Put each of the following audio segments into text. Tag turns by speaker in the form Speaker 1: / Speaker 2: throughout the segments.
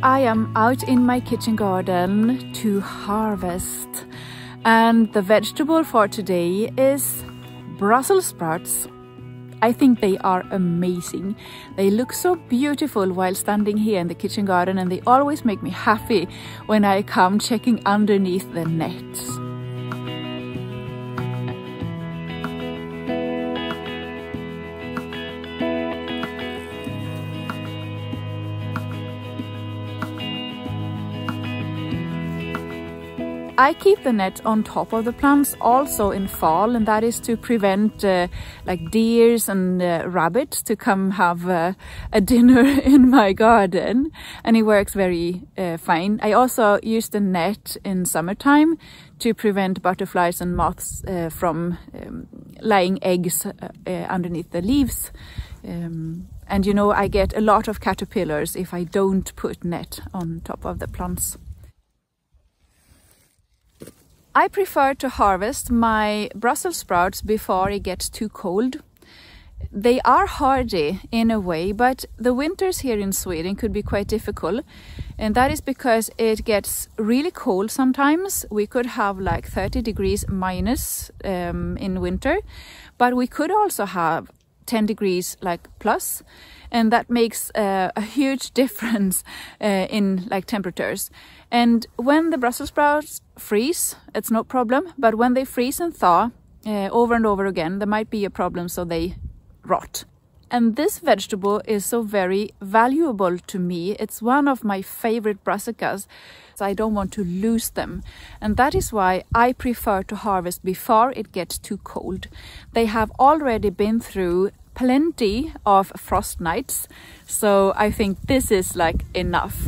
Speaker 1: I am out in my kitchen garden to harvest, and the vegetable for today is Brussels sprouts. I think they are amazing. They look so beautiful while standing here in the kitchen garden, and they always make me happy when I come checking underneath the nets. I keep the net on top of the plants also in fall, and that is to prevent like deers and rabbits to come have a dinner in my garden, and it works very fine. I also use the net in summertime to prevent butterflies and moths from laying eggs underneath the leaves. And you know, I get a lot of caterpillars if I don't put net on top of the plants. I prefer to harvest my Brussels sprouts before it gets too cold. They are hardy in a way, but the winters here in Sweden could be quite difficult. And that is because it gets really cold sometimes. We could have like 30 degrees minus in winter, but we could also have 10 degrees like plus. And that makes a huge difference in like temperatures. And when the Brussels sprouts freeze, it's no problem. But when they freeze and thaw over and over again, there might be a problem, so they rot. And this vegetable is so very valuable to me. It's one of my favorite brassicas, so I don't want to lose them. And that is why I prefer to harvest before it gets too cold. They have already been through plenty of frost nights, so I think this is like enough.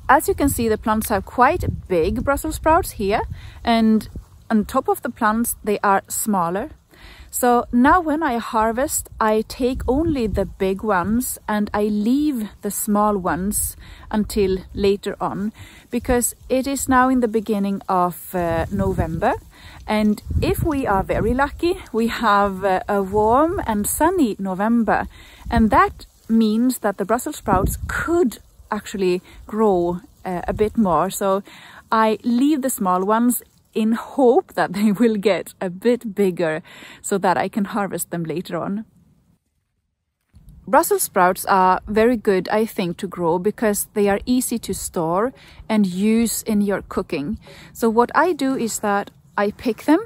Speaker 1: As you can see, the plants have quite big Brussels sprouts here, and on top of the plants they are smaller. So now when I harvest, I take only the big ones and I leave the small ones until later on, because it is now in the beginning of November, and if we are very lucky, we have a warm and sunny November, and that means that the Brussels sprouts could actually grow a bit more. So I leave the small ones in hope that they will get a bit bigger so that I can harvest them later on. Brussels sprouts are very good, I think, to grow because they are easy to store and use in your cooking. So what I do is that I pick them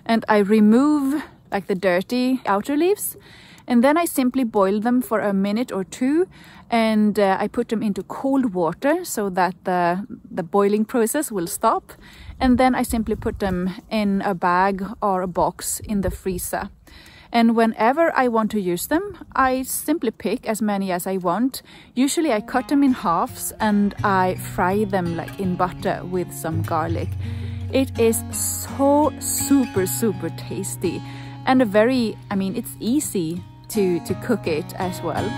Speaker 1: and I remove like the dirty outer leaves, and then I simply boil them for a minute or two, and I put them into cold water so that the boiling process will stop. And then I simply put them in a bag or a box in the freezer. And whenever I want to use them, I simply pick as many as I want. Usually I cut them in halves and I fry them like in butter with some garlic. It is so super tasty, and it's easy to cook it as well.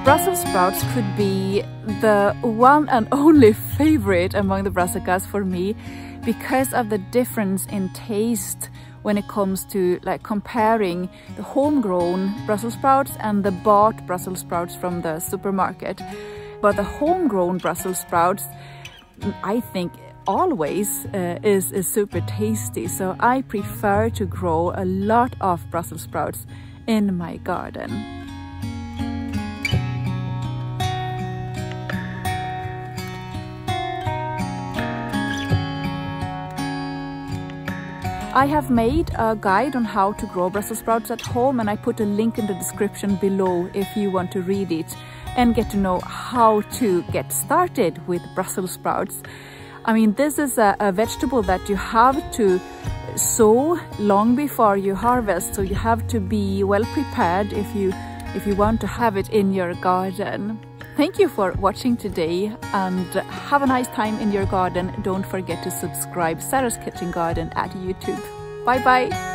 Speaker 1: Brussels sprouts could be the one and only favorite among the brassicas for me because of the difference in taste when it comes to like comparing the homegrown Brussels sprouts and the bought Brussels sprouts from the supermarket. But the homegrown Brussels sprouts, I think, always is super tasty. So I prefer to grow a lot of Brussels sprouts in my garden. I have made a guide on how to grow Brussels sprouts at home, and I put a link in the description below if you want to read it and get to know how to get started with Brussels sprouts. I mean, this is a vegetable that you have to sow long before you harvest, so you have to be well prepared if you want to have it in your garden. Thank you for watching today, and have a nice time in your garden. Don't forget to subscribe Sara's Kitchen Garden at YouTube. Bye bye!